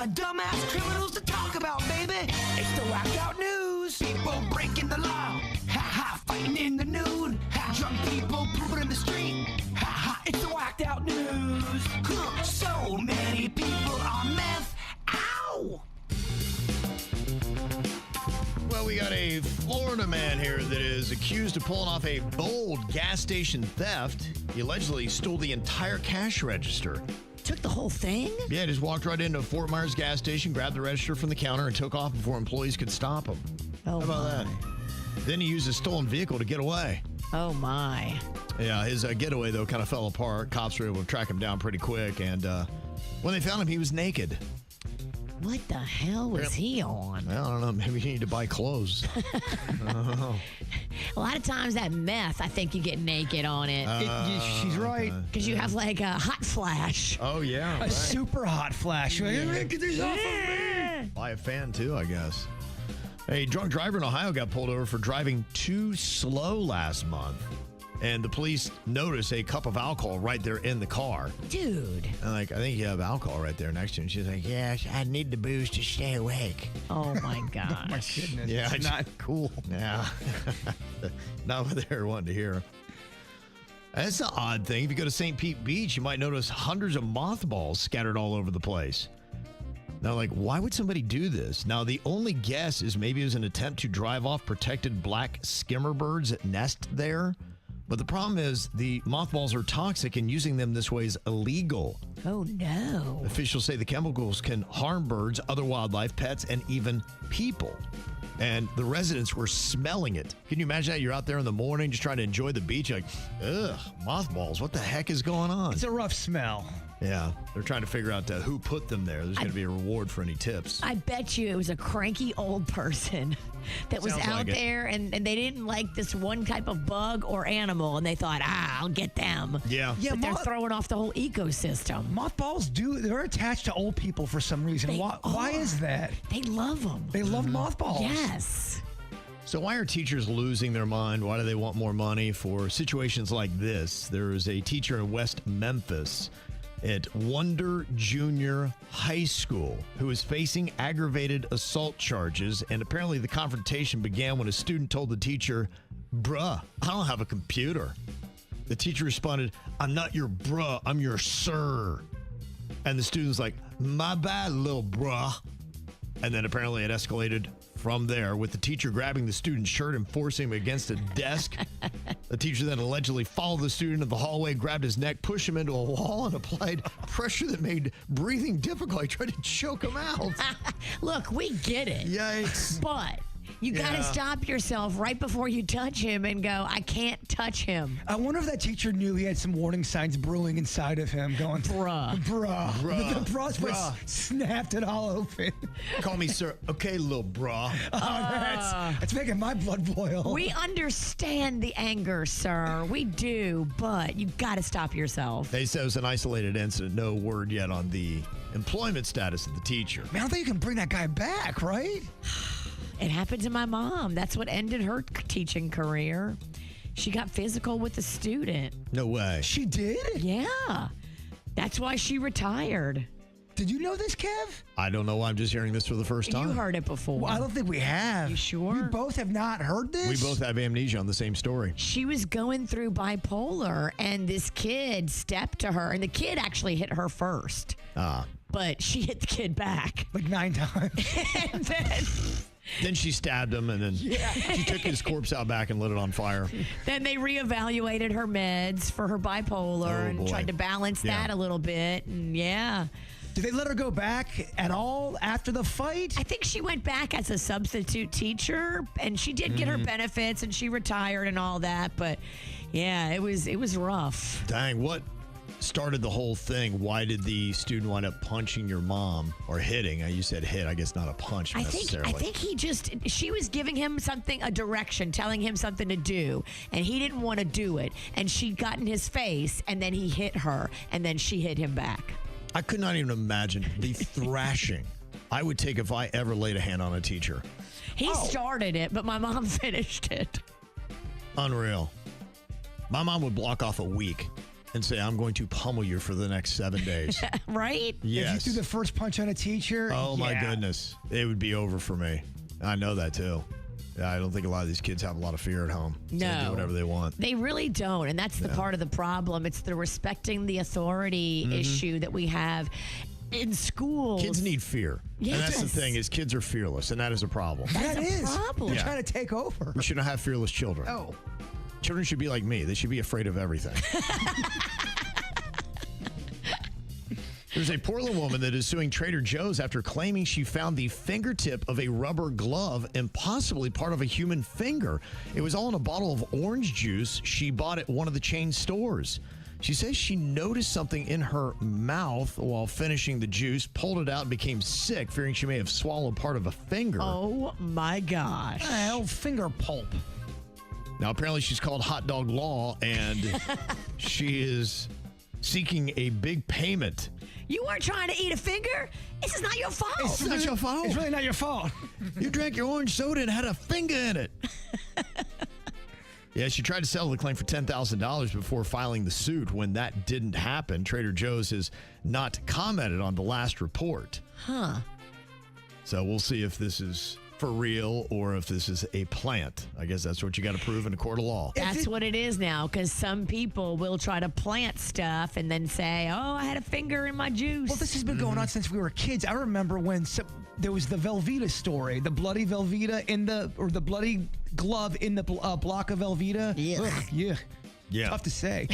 lot of dumbass criminals to talk about, baby. It's the whacked out news. People breaking the law. Fighting in the nude. Drunk people pooping in the street. It's the whacked out news. So many people on meth. Ow! Well, we got a Florida man here that is accused of pulling off a bold gas station theft. He allegedly stole the entire cash register. Took the whole thing? Yeah, just walked right into a Fort Myers gas station, grabbed the register from the counter, and took off before employees could stop him. Oh, how about that? Then he used a stolen vehicle to get away. Oh, my. Yeah, his getaway, though, kind of fell apart. Cops were able to track him down pretty quick, and when they found him, he was naked. What the hell was he on? Well, I don't know. Maybe you need to buy clothes. I don't know. A lot of times that meth, I think you get naked on it. She's right. Because you have like a hot flash. Oh, yeah. A right. super hot flash. Get this off of me. Buy a fan, too, I guess. A drunk driver in Ohio got pulled over for driving too slow last month. And the police noticed a cup of alcohol right there in the car. Dude. And I think you have alcohol right there next to him. She's like, yes, I need the booze to stay awake. Oh, my gosh. Oh, my goodness. Yeah, it's not cool. Yeah. Not what they were wanting to hear. That's an odd thing. If you go to St. Pete Beach, you might notice hundreds of mothballs scattered all over the place. Now, why would somebody do this? Now, the only guess is maybe it was an attempt to drive off protected black skimmer birds that nest there. But the problem is the mothballs are toxic and using them this way is illegal. Oh, no. Officials say the chemicals can harm birds, other wildlife, pets, and even people. And the residents were smelling it. Can you imagine that? You're out there in the morning just trying to enjoy the beach. Like, ugh, mothballs. What the heck is going on? It's a rough smell. Yeah, they're trying to figure out who put them there. There's going to be a reward for any tips. I bet you it was a cranky old person that was Sounds out like there and they didn't like this one type of bug or animal and they thought, I'll get them. Yeah. But they're throwing off the whole ecosystem. Mothballs they're attached to old people for some reason. Why is that? They love them. They love mothballs. Yes. So why are teachers losing their mind? Why do they want more money for situations like this? There is a teacher in West Memphis at Wonder Junior High School who is facing aggravated assault charges. And apparently the confrontation began when a student told the teacher, bruh, I don't have a computer. The teacher responded, I'm not your bruh, I'm your sir. And the student's like, my bad, little bruh. And then apparently it escalated from there with the teacher grabbing the student's shirt and forcing him against a desk. The teacher then allegedly followed the student into the hallway, grabbed his neck, pushed him into a wall, and applied pressure that made breathing difficult. He tried to choke him out. Look, we get it. Yikes. But you got to stop yourself right before you touch him and go, I can't touch him. I wonder if that teacher knew he had some warning signs brewing inside of him going, Bruh. The bruh snapped it all open. Call me sir. Okay, little bra. That's making my blood boil. We understand the anger, sir. We do, but you got to stop yourself. They said it was an isolated incident. No word yet on the employment status of the teacher. Man, I don't think you can bring that guy back, right? It happened to my mom. That's what ended her teaching career. She got physical with a student. No way. She did? Yeah. That's why she retired. Did you know this, Kev? I don't know why I'm just hearing this for the first time. You heard it before. Well, I don't think we have. You sure? We both have not heard this? We both have amnesia on the same story. She was going through bipolar, and this kid stepped to her, and the kid actually hit her first. But she hit the kid back. Like 9 times. And then she stabbed him, and then she took his corpse out back and lit it on fire. Then they reevaluated her meds for her bipolar and tried to balance that a little bit. And Did they let her go back at all after the fight? I think she went back as a substitute teacher, and she did get her benefits, and she retired and all that. But it was rough. Dang, what started the whole thing? Why did the student wind up punching your mom or hitting? You said hit, I guess not a punch necessarily. I think she was giving him a direction, telling him something to do, and he didn't want to do it. And she got in his face, and then he hit her, and then she hit him back. I could not even imagine the thrashing I would take if I ever laid a hand on a teacher. He started it, but my mom finished it. Unreal. My mom would block off a week. and say, I'm going to pummel you for the next 7 days. Right? Yes. If you threw the first punch on a teacher, Oh, my yeah. goodness. It would be over for me. I know that, too. I don't think a lot of these kids have a lot of fear at home. So they No. do whatever they want. They really don't. And that's the part of the problem. It's the respecting the authority issue that we have in schools. Kids need fear. Yes. And that's the thing is kids are fearless, and that is a problem. That's That a is. problem. They're Yeah. trying to take over. We shouldn't have fearless children. Oh. Children should be like me. They should be afraid of everything. There's a Portland woman that is suing Trader Joe's after claiming she found the fingertip of a rubber glove and possibly part of a human finger. It was all in a bottle of orange juice she bought at one of the chain stores. She says she noticed something in her mouth while finishing the juice, pulled it out, and became sick, fearing she may have swallowed part of a finger. Oh, my gosh. Oh, finger pulp. Now, apparently she's called Hot Dog Law, and she is seeking a big payment. You weren't trying to eat a finger? This is not your fault. It's not your fault. It's really not your fault. You drank your orange soda and had a finger in it. Yeah, she tried to settle the claim for $10,000 before filing the suit. When that didn't happen, Trader Joe's has not commented on the last report. Huh. So we'll see if this is for real or if this is a plant. I guess that's what you got to prove in a court of law. That's what it is now, because some people will try to plant stuff and then say, oh, I had a finger in my juice. Well, this has been going on since we were kids. I remember when there was the Velveeta story, the bloody Velveeta the bloody glove in the block of Velveeta. Yeah. Ugh, yeah. Yeah. Tough to say.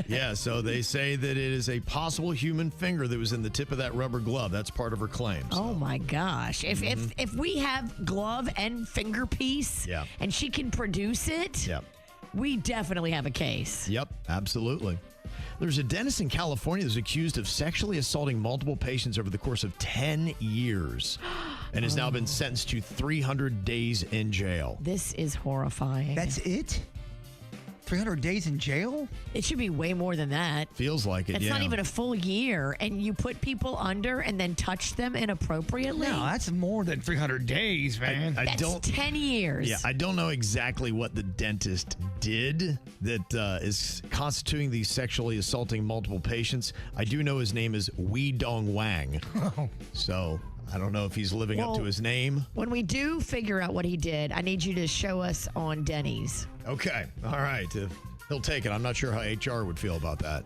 Yeah, so they say that it is a possible human finger that was in the tip of that rubber glove. That's part of her claim. So. Oh my gosh. If we have glove and finger piece Yeah. and she can produce it, Yep. we definitely have a case. Yep, absolutely. There's a dentist in California that's accused of sexually assaulting multiple patients over the course of 10 years and has now been sentenced to 300 days in jail. This is horrifying. That's it? 300 days in jail? It should be way more than that. Feels like it, It's yeah. not even a full year, and you put people under and then touch them inappropriately. No, that's more than 300 days, man. I That's don't 10 years. Yeah, I don't know exactly what the dentist did that is constituting the sexually assaulting multiple patients. I do know his name is Wee Dong Wang. So I don't know if he's living up to Well- his name. When we do figure out what he did, I need you to show us on Denny's. Okay. All right. He'll take it. I'm not sure how HR would feel about that.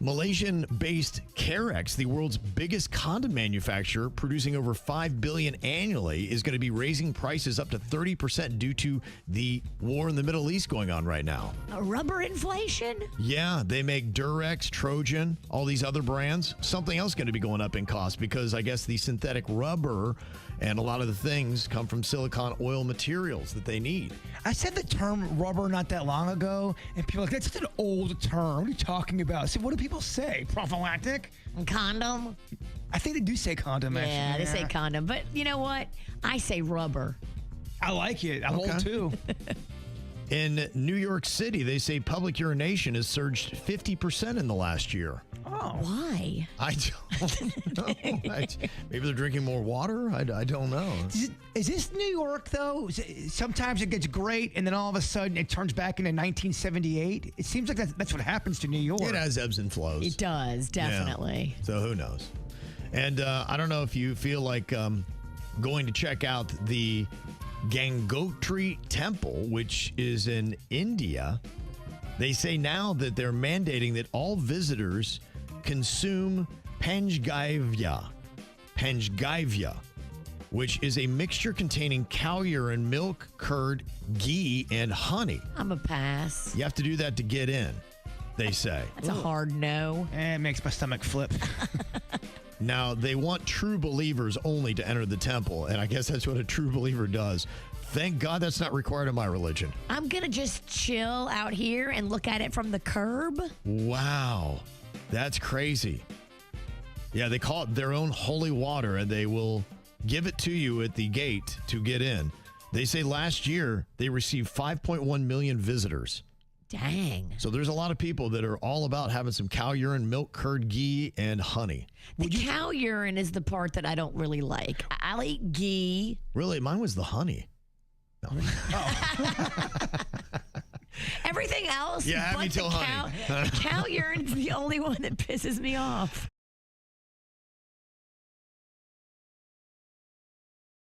Malaysian-based Carex, the world's biggest condom manufacturer, producing over $5 billion annually, is going to be raising prices up to 30% due to the war in the Middle East going on right now. A rubber inflation? Yeah, they make Durex, Trojan, all these other brands. Something else going to be going up in cost because I guess the synthetic rubber and a lot of the things come from silicone oil materials that they need. I said the term rubber not that long ago, and people are like, that's such an old term. What are you talking about? I said, what do people say? Prophylactic? Condom? I think they do say condom, Yeah, actually. they say condom. But you know what? I say rubber. I like it. I'm Okay. old, too. In New York City, they say public urination has surged 50% in the last year. Oh. Why? I don't know. Maybe they're drinking more water? I don't know. Is this New York, though? Sometimes it gets great, and then all of a sudden it turns back into 1978. It seems like that's what happens to New York. It has ebbs and flows. It does, definitely. Yeah. So who knows? And I don't know if you feel like going to check out the Gangotri Temple, which is in India. They say now that they're mandating that all visitors consume panchgavya, which is a mixture containing cow urine, milk, curd, ghee, and honey. I'm a pass. You have to do that to get in, they say. That's a hard no. It makes my stomach flip. Now, they want true believers only to enter the temple, and I guess that's what a true believer does. Thank God that's not required in my religion. I'm going to just chill out here and look at it from the curb. Wow, that's crazy. Yeah, they call it their own holy water, and they will give it to you at the gate to get in. They say last year they received 5.1 million visitors. Dang. So there's a lot of people that are all about having some cow urine, milk, curd, ghee, and honey. The cow urine is the part that I don't really like. I'll eat ghee. Really, mine was the honey. No. Everything else, Yeah, have but me till the cow, honey. the cow urine's the only one that pisses me off.